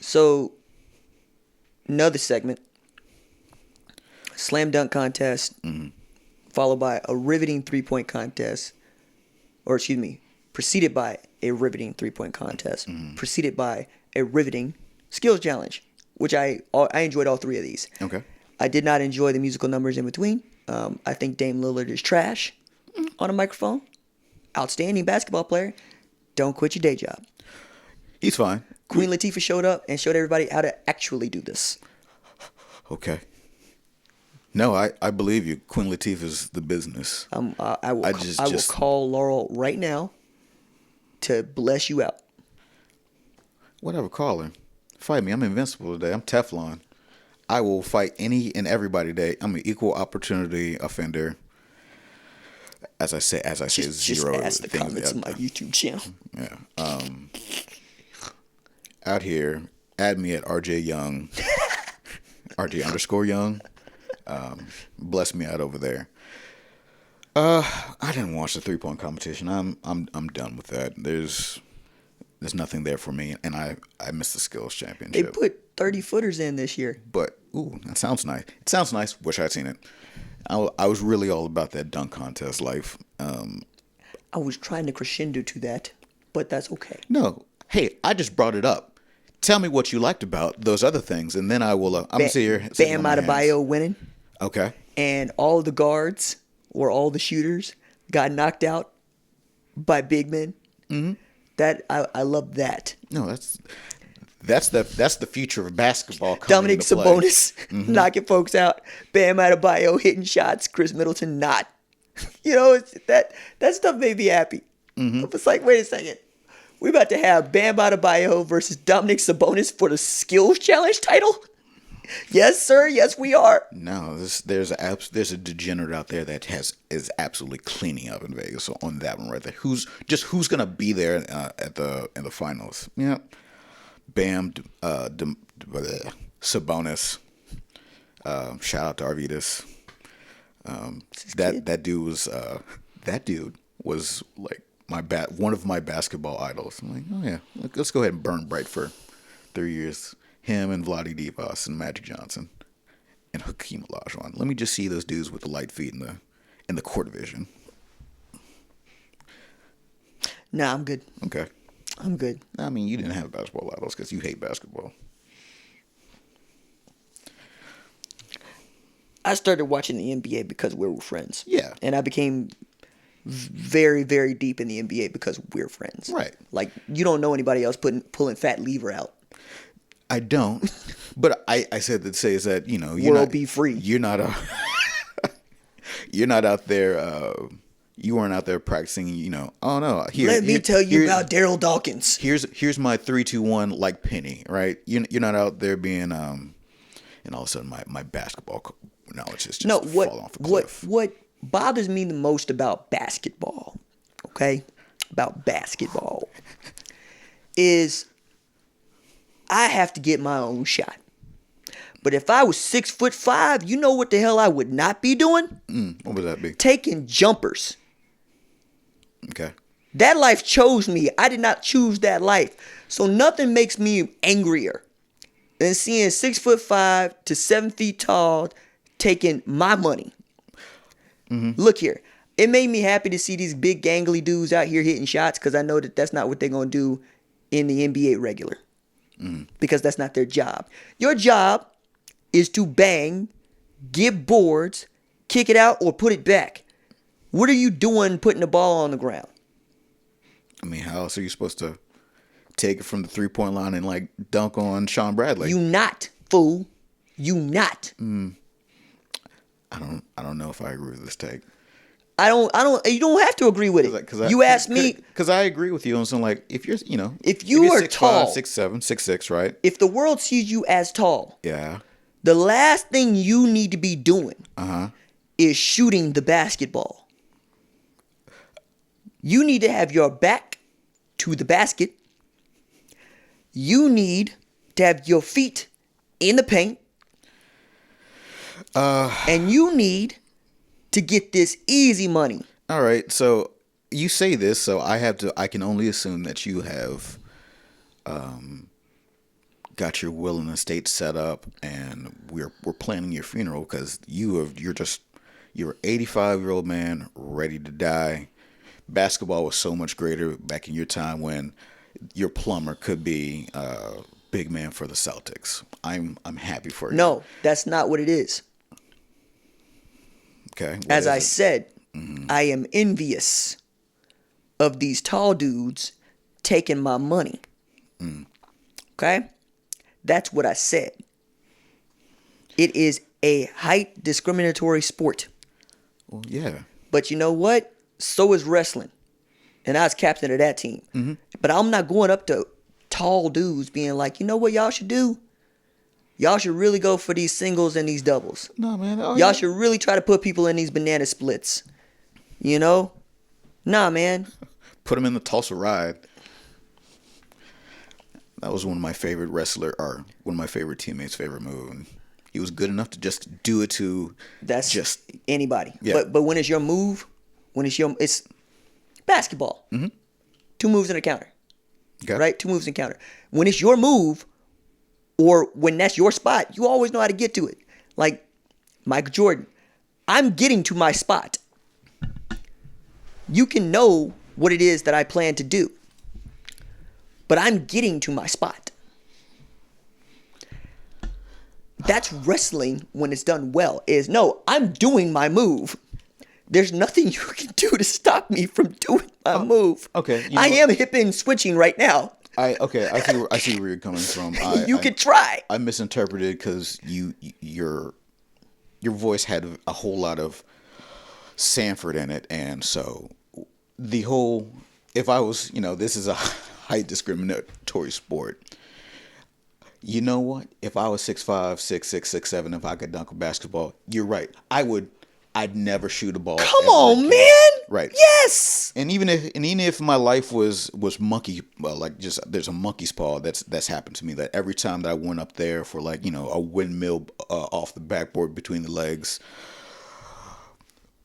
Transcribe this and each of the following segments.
So, another segment, slam dunk contest, followed by a riveting 3-point contest, or excuse me, preceded by a riveting 3-point contest, preceded by a riveting skills challenge, which I enjoyed all three of these. Okay. I did not enjoy the musical numbers in between. I think Dame Lillard is trash on a microphone. Outstanding basketball player. Don't quit your day job. He's fine. Queen Latifah showed up and showed everybody how to actually do this. Okay. No, I believe you. Queen Latifah's the business. I will call Laurel right now to bless you out. Whatever, call her. Fight me. I'm invincible today. I'm Teflon. I will fight any and everybody today. I'm an equal opportunity offender. As I say, zero. Just ask the comments on my YouTube channel. Yeah. Out here, add me at RJ Young, RJ_Young. Bless me out over there. I didn't watch the 3-point competition. I'm done with that. There's nothing there for me, and I missed the skills championship. They put 30-footers in this year. But that sounds nice. It sounds nice. Wish I'd seen it. I was really all about that dunk contest life. I was trying to crescendo to that, but that's okay. No, hey, I just brought it up. Tell me what you liked about those other things, and then I will. I'm gonna see here. Bam Adebayo winning. Okay. And all the guards or all the shooters got knocked out by big men. Mm-hmm. That I love that. No, that's the future of basketball. Dominic Sabonis knocking folks out. Bam Adebayo hitting shots. Chris Middleton not. That stuff made me happy. It's like, wait a second. We about to have Bam Adebayo versus Dominic Sabonis for the skills challenge title? Yes, sir. Yes, we are. No, there's a degenerate out there that is absolutely cleaning up in Vegas on that one right there. Who's gonna be there in the finals? Yeah, Bam, Sabonis. Shout out to Arvidas. That dude was like one of my basketball idols. I'm like, oh yeah, let's go ahead and burn bright for 3 years. Him and Vlade Divac and Magic Johnson and Hakeem Olajuwon. Let me just see those dudes with the light feet in the court division. Nah, I'm good. Okay. I'm good. I mean, you didn't have basketball idols because you hate basketball. I started watching the NBA because we were friends. Yeah. And I became very, very deep in the NBA because we're friends. Right. Like, you don't know anybody else pulling Fat Lever out. I don't. But I said to say is that, be free. You're not out there you weren't out there practicing, oh no. Let me tell you about Daryl Dawkins. Here's my 3-2-1 like Penny, right? You're not out there being and all of a sudden my basketball knowledge is just falling off a cliff. What bothers me the most about basketball, okay? About basketball is I have to get my own shot. But if I was 6'5", you know what the hell I would not be doing? What would that be? Taking jumpers. Okay. That life chose me. I did not choose that life. So nothing makes me angrier than seeing 6'5" to 7 feet tall taking my money. Look here. It made me happy to see these big gangly dudes out here hitting shots because I know that that's not what they're going to do in the NBA regular. Because that's not their job. Your job is to bang, get boards, kick it out, or put it back. What are you doing putting the ball on the ground? I mean, how else are you supposed to take it from the 3-point line and like dunk on Sean Bradley? You not, fool. You not. I don't know if I agree with this take. You don't have to agree with it. You asked me. Because I agree with you on something like, if you're are 6'5", tall, 6'7", 6'6", right? If the world sees you as tall, yeah, the last thing you need to be doing is shooting the basketball. You need to have your back to the basket. You need to have your feet in the paint. And you need to get this easy money. All right, so you say this, so I can only assume that you have got your will and estate set up, and we're planning your funeral because you're an 85-year-old man ready to die. Basketball was so much greater back in your time when your plumber could be a big man for the Celtics. I'm happy for you. No, that's not what it is. Okay. As I said, I am envious of these tall dudes taking my money. Okay? That's what I said. It is a height discriminatory sport. Well, yeah. But you know what? So is wrestling. And I was captain of that team. But I'm not going up to tall dudes being like, you know what y'all should do? Y'all should really go for these singles and these doubles. No, man. Y'all should really try to put people in these banana splits. You know? Nah, man. Put them in the Tulsa Ride. That was one of my favorite one of my favorite teammates' favorite move. And he was good enough to just do it to anybody. Yeah. But when it's your move, it's basketball. 2 moves and a counter. Okay. Right? 2 moves and counter. When it's your move, or when that's your spot, you always know how to get to it. Like Michael Jordan, I'm getting to my spot. You can know what it is that I plan to do, but I'm getting to my spot. That's wrestling when it's done well. I'm doing my move. There's nothing you can do to stop me from doing my move. Okay. I am hip and switching right now. I see where you're coming from. You could try. I misinterpreted because your voice had a whole lot of Sanford in it, and so if I was, this is a height discriminatory sport. You know what? If I was 6'5", 6'6", 6'7", if I could dunk a basketball, you're right. I'd never shoot a ball. Come on, man. Right. Yes. And even if my life was monkey, there's a monkey's paw that's happened to me, that every time that I went up there for a windmill off the backboard between the legs,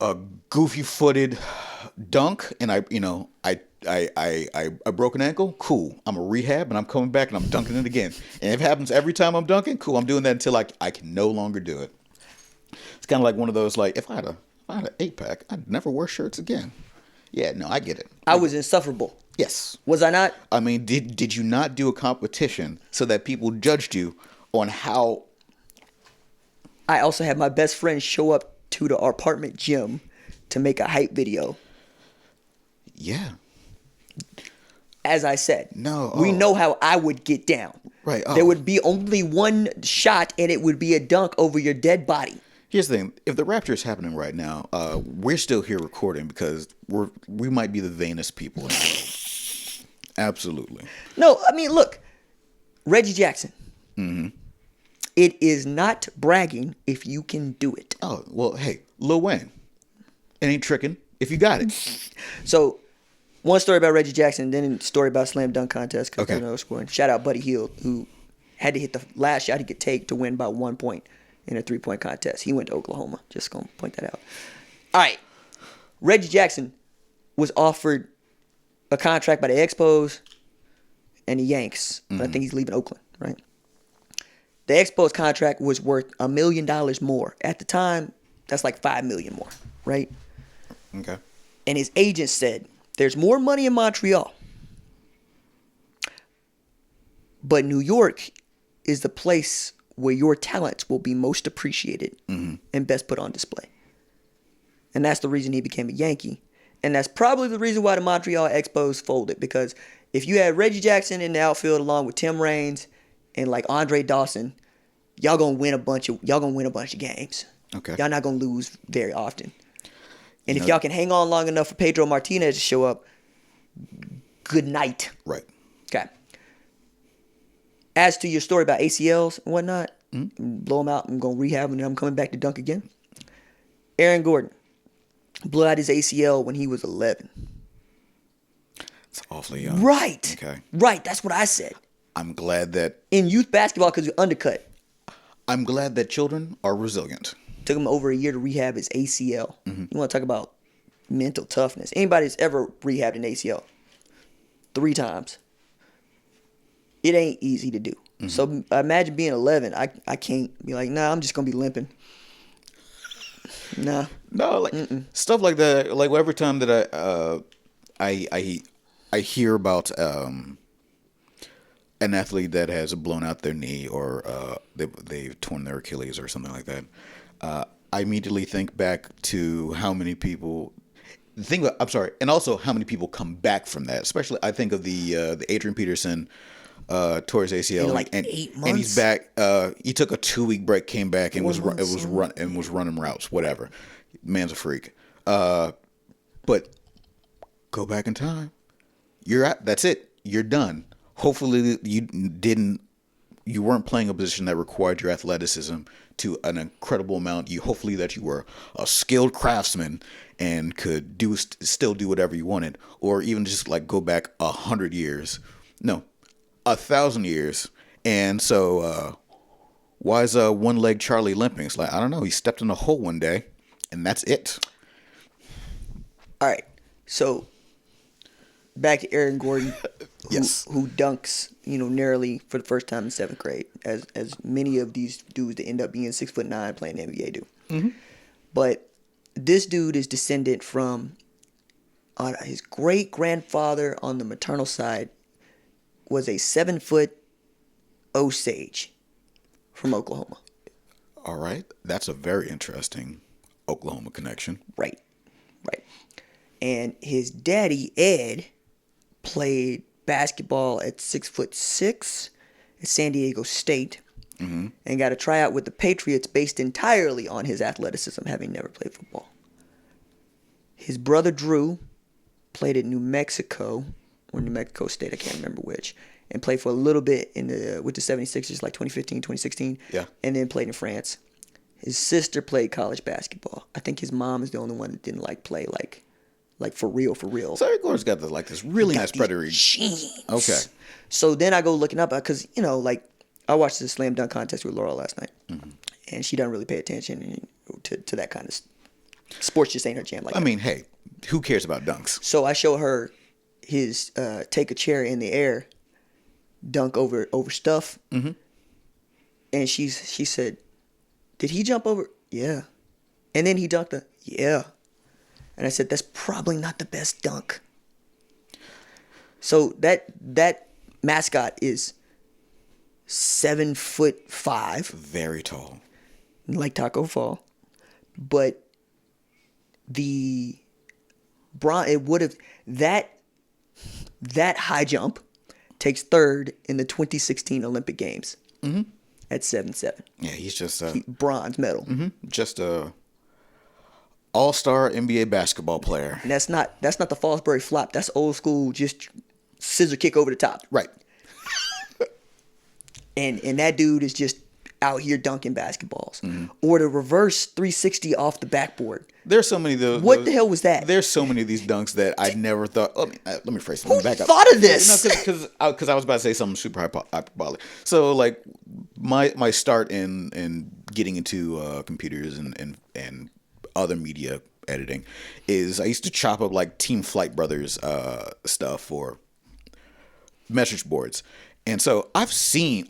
a goofy footed dunk, and I broke an ankle. Cool. I'm a rehab and I'm coming back and I'm dunking it again. And if it happens every time I'm dunking, cool. I'm doing that until I can no longer do it. It's kind of like one of those, if I had an 8-pack, I'd never wear shirts again. Yeah, no, I get it. I was insufferable. Yes. Was I not? I mean, did you not do a competition so that people judged you on how? I also had my best friend show up to the apartment gym to make a hype video. Yeah. As I said, we know how I would get down. Right. There would be only one shot, and it would be a dunk over your dead body. Here's the thing: if the Rapture is happening right now, we're still here recording because we might be the vainest people in the world. Absolutely. No, I mean, look, Reggie Jackson. It is not bragging if you can do it. Oh well, hey, Lil Wayne, it ain't tricking if you got it. So, one story about Reggie Jackson, then a story about slam dunk contest. Okay. Scoring. Shout out Buddy Hield, who had to hit the last shot he could take to win by 1 point in a 3-point contest. He went to Oklahoma. Just gonna point that out. All right. Reggie Jackson was offered a contract by the Expos and the Yanks. But I think he's leaving Oakland, right? The Expos contract was worth $1 million more. At the time, that's like $5 million more, right? Okay. And his agent said, there's more money in Montreal, but New York is the place where your talents will be most appreciated and best put on display. And that's the reason he became a Yankee. And that's probably the reason why the Montreal Expos folded, because if you had Reggie Jackson in the outfield along with Tim Raines and like Andre Dawson, y'all gonna win a bunch of games. Okay. Y'all not gonna lose very often. And if y'all can hang on long enough for Pedro Martinez to show up, good night. Right. Okay. As to your story about ACLs and whatnot, blow them out, I'm going to rehab, and then I'm coming back to dunk again. Aaron Gordon blew out his ACL when he was 11. It's awfully young. Right. Okay. Right. That's what I said. I'm glad that In youth basketball, because you undercut. I'm glad that children are resilient. Took him over a year to rehab his ACL. You want to talk about mental toughness. Anybody that's ever rehabbed an ACL 3 times. it ain't easy to do. So imagine being 11. I can't be like, nah, I'm just gonna be limping. Nah. No, like stuff like that. Like every time that I hear about an athlete that has blown out their knee or they've torn their Achilles or something like that, I immediately think back to how many people. I'm sorry, and also how many people come back from that. Especially, I think of the Adrian Peterson tore his ACL In like and 8 and he's months? back. He took a 2-week break, came back and 4 was months, was running routes, whatever. Man's a freak. But go back in time. You're at. That's it. You're done. Hopefully you weren't playing a position that required your athleticism to an incredible amount. Hopefully that you were a skilled craftsman and could still do whatever you wanted, or even just like go back 100 years. No, 1,000 years. And so why is one-leg Charlie limping? It's like, I don't know. He stepped in a hole one day, and that's it. All right. So back to Aaron Gordon, Yes. who dunks, nearly for the first time in 7th grade, as many of these dudes that end up being 6'9" playing the NBA do. But this dude is descendant from his great grandfather on the maternal side was a 7-foot Osage from Oklahoma. All right. That's a very interesting Oklahoma connection. Right. And his daddy, Ed, played basketball at 6'6" at San Diego State and got a tryout with the Patriots based entirely on his athleticism, having never played football. His brother Drew played at New Mexico State, I can't remember which, and played for a little bit with the 76ers like 2015, 2016, Yeah. and then played in France. His sister played college basketball. I think his mom is the only one that didn't play for real. So Eric Gordon's got this really nice predatory. Genes. Okay. So then I go looking up because I watched the slam dunk contest with Laurel last night, and she doesn't really pay attention to that kind of sports. Just ain't her jam. I mean, hey, who cares about dunks? So I show her his take a chair in the air, dunk over stuff, and she said, "Did he jump over?" Yeah, and then he dunked yeah. And I said, that's probably not the best dunk. So that mascot is 7'5", Very tall. like Taco Fall. But it would have that high jump takes 3rd in the 2016 Olympic Games at 7'7". Yeah, he's just bronze medal. just a all-star NBA basketball player. And that's not the Fosbury flop. That's old school, just scissor kick over the top. Right. And that dude is just out here dunking basketballs. Or the reverse 360 off the backboard. There's so many of those. What the hell was that? There's so many of these dunks that I never thought. Let me phrase it. Who Back up. thought of this? Because I was about to say something super hyperbolic. So like my start in getting into computers and other media editing is I used to chop up like Team Flight Brothers stuff for message boards, and so I've seen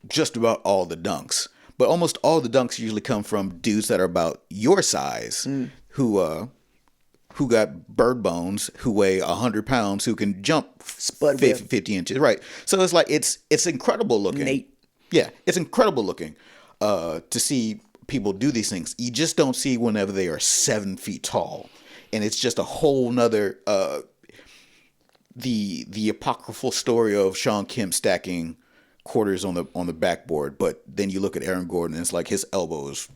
just about all the dunks, but almost all the dunks usually come from dudes that are about your size who got bird bones, who weigh 100 pounds, who can jump 50 inches, right? So it's like it's incredible looking. Nate. Yeah, it's incredible looking to see people do these things. You just don't see whenever they are 7 feet tall, and it's just a whole nother the apocryphal story of Sean Kemp stacking quarters on the backboard. But then you look at Aaron Gordon, and it's like his elbows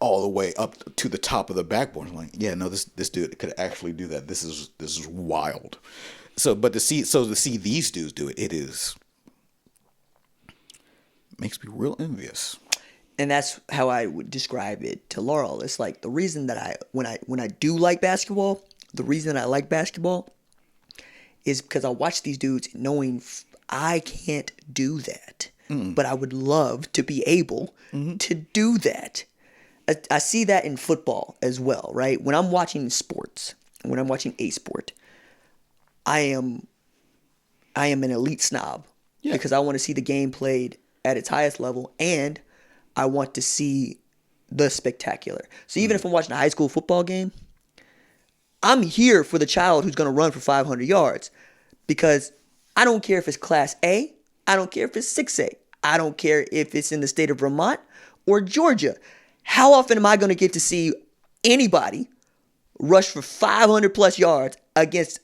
all the way up to the top of the backboard. I'm like, yeah, no, this dude could actually do that. This is wild. So to see these dudes do it, makes me real envious. And that's how I would describe it to Laurel. It's like the reason that when I do like basketball, the reason I like basketball is because I watch these dudes knowing I can't do that, but I would love to be able to do that. I see that in football as well, right? When I'm watching sports, when I'm watching a sport, I am I am an elite snob because I want to see the game played at its highest level, and I want to see the spectacular. So even if I'm watching a high school football game, I'm here for the child who's going to run for 500 yards because I don't care if it's Class A. I don't care if it's 6A. I don't care if it's in the state of Vermont or Georgia. How often am I going to get to see anybody rush for 500 plus yards against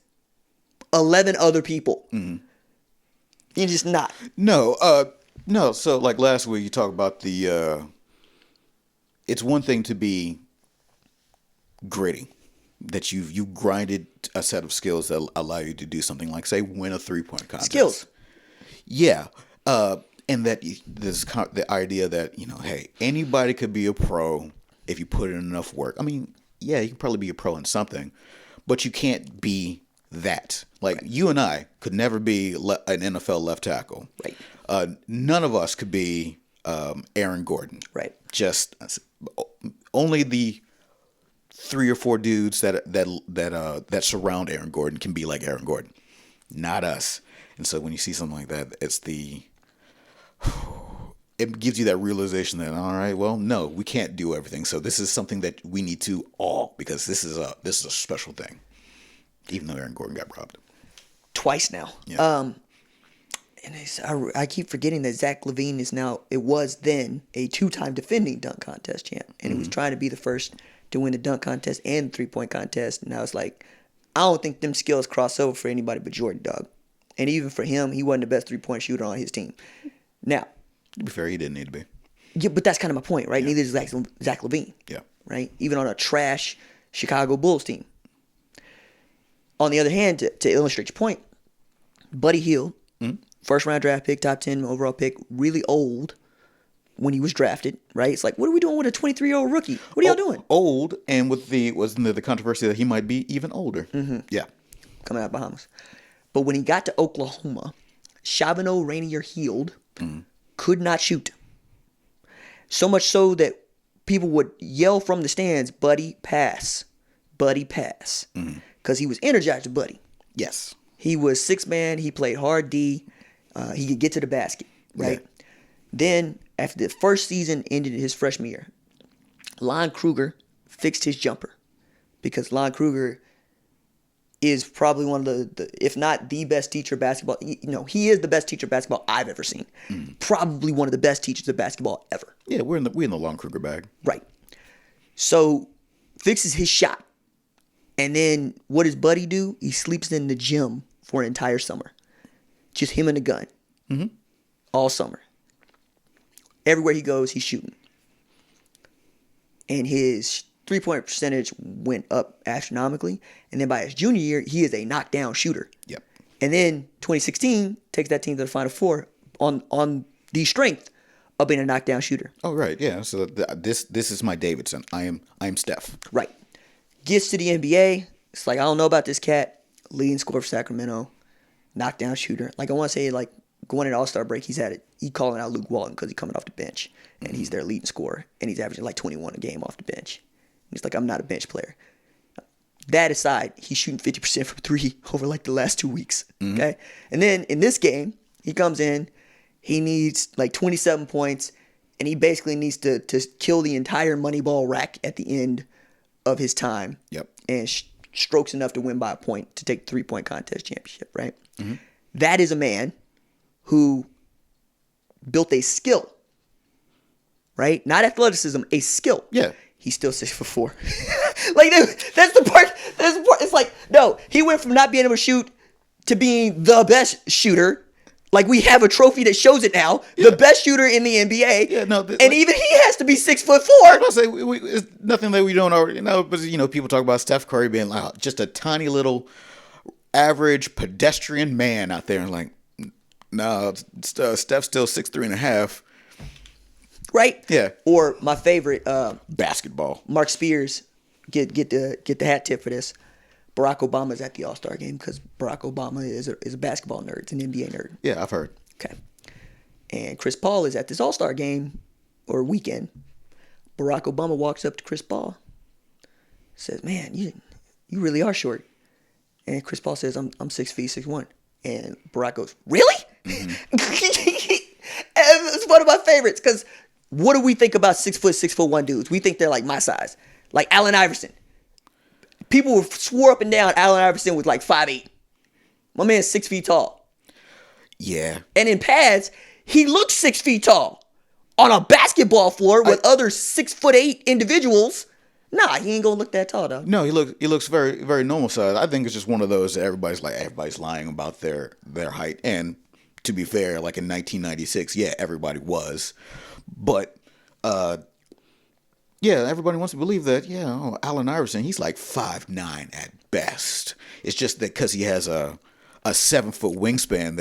11 other people? You're just not. No. So like last week, you talked about it's one thing to be gritty, that you grinded a set of skills that allow you to do something like, say, win a 3-point contest. Skills. Yeah. And that the idea that, hey, anybody could be a pro if you put in enough work. I mean, yeah, you can probably be a pro in something, but you can't be that. Like, you and I could never be an NFL left tackle. Right. None of us could be Aaron Gordon. Right. Just only the 3 or 4 dudes that surround Aaron Gordon can be like Aaron Gordon, not us. And so when you see something like that, it gives you that realization that, all right, well, no, we can't do everything. So this is something that we need to all, because this is a special thing. Even though Aaron Gordon got robbed twice now. Yeah. And I keep forgetting that Zach LaVine was then a 2-time defending dunk contest champ. And he was trying to be the first to win the dunk contest and 3-point contest. And I was like, I don't think them skills cross over for anybody but Jordan, dog. And even for him, he wasn't the best 3-point shooter on his team. Now, to be fair, he didn't need to be. Yeah, but that's kind of my point, right? Yeah. Neither is Zach LaVine. Yeah. Right? Even on a trash Chicago Bulls team. On the other hand, to illustrate your point, Buddy Hield, first round draft pick, top 10 overall pick, really old when he was drafted, right? It's like, what are we doing with a 23-year-old rookie? What are y'all doing? Old, and wasn't there the controversy that he might be even older? Yeah. Coming out of Bahamas. But when he got to Oklahoma, Chavano Rainier Hield could not shoot. So much so that people would yell from the stands, Buddy, pass. Buddy, pass. Because he was energized to Buddy. Yes. He was 6-man. He played hard D. He could get to the basket, right? Yeah. Then, after the first season ended his freshman year, Lon Kruger fixed his jumper. Because Lon Kruger is probably one of the if not the best teacher of basketball. He is the best teacher of basketball I've ever seen. Probably one of the best teachers of basketball ever. Yeah, we're in the Lon Kruger bag. Right. So, fixes his shot. And then what does Buddy do? He sleeps in the gym for an entire summer. Just him and a gun. All summer. Everywhere he goes, he's shooting. And his 3-point percentage went up astronomically. And then by his junior year, he is a knockdown shooter. Yep. And then 2016 takes that team to the Final Four on the strength of being a knockdown shooter. Oh, right. Yeah. So this is my Davidson. I am Steph. Right. Gets to the NBA. It's like, I don't know about this cat. Leading scorer for Sacramento. Knockdown shooter. Like, I want to say, like, going into All-Star break, he calling out Luke Walton because he's coming off the bench. And he's their leading scorer. And he's averaging like 21 a game off the bench. And he's like, I'm not a bench player. That aside, he's shooting 50% from 3 over like the last 2 weeks. Okay? And then in this game, he comes in. He needs like 27 points. And he basically needs to kill the entire Moneyball rack at the end of his time. Yep. And strokes enough to win by a point to take the 3-point contest championship, right? That is a man who built a skill, right? Not athleticism, a skill. Yeah. He's still 6'4". Like, that's the part. It's like, no, he went from not being able to shoot to being the best shooter. Like, we have a trophy that shows it now. Yeah. The best shooter in the NBA. Yeah, no. And even he has to be 6'4". I was gonna say it's nothing that we don't already know. But people talk about Steph Curry being like just a tiny little average pedestrian man out there, and like, no, Steph's still 6'3.5". Right. Yeah. Or my favorite, basketball. Mark Spears, get the hat tip for this. Barack Obama's at the All-Star game because Barack Obama is a basketball nerd. It's an NBA nerd. Yeah, I've heard. Okay. And Chris Paul is at this All-Star game or weekend. Barack Obama walks up to Chris Paul, says, "Man, you really are short." And Chris Paul says, "I'm 6 feet 6'1". And Barack goes, really? And it's one of my favorites because what do we think about 6'1" dudes? We think they're like my size. Like Allen Iverson. People swore up and down Allen Iverson was like 5'8". My man's 6 feet tall. Yeah. And in pads, he looks 6 feet tall. On a basketball floor with other 6'8" individuals. Nah, he ain't gonna look that tall, dog. No, he looks very, very normal size. I think it's just one of those that everybody's lying about their height. And to be fair, like in 1996, yeah, everybody was. But yeah, everybody wants to believe that, Allen Iverson, he's like 5'9" at best. It's just that because he has a 7-foot wingspan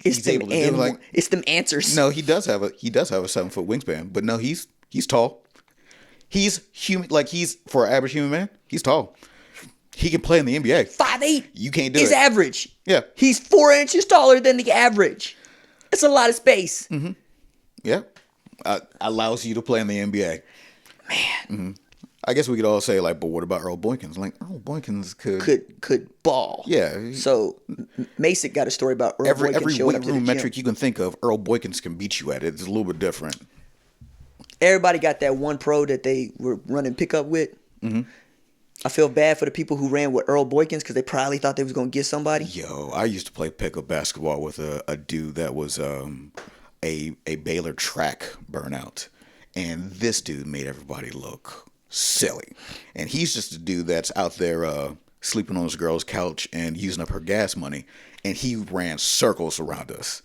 he's able to do. Like, it's them answers. No, he does have a 7-foot wingspan, but no, he's tall. He's human, like he's for an average human man. He's tall. He can play in the NBA. 5'8". You can't do it. He's average. Yeah, he's 4 inches taller than the average. That's a lot of space. Mm-hmm. Yeah, allows you to play in the NBA. Man, mm-hmm. I guess we could all say like, but what about Earl Boykins? Like Earl Boykins could ball. Yeah. So Mason got a story about Earl Boykins every showing weight up to the room gym. metric you can think of, Earl Boykins can beat you at it. It's a little bit different. Everybody got that one pro that they were running pickup with. Mm-hmm. I feel bad for the people who ran with Earl Boykins because they probably thought they was going to get somebody. Yo, I used to play pickup basketball with a dude that was a Baylor track burnout. And this dude made everybody look silly. And he's just a dude that's out there sleeping on his girl's couch and using up her gas money. And he ran circles around us.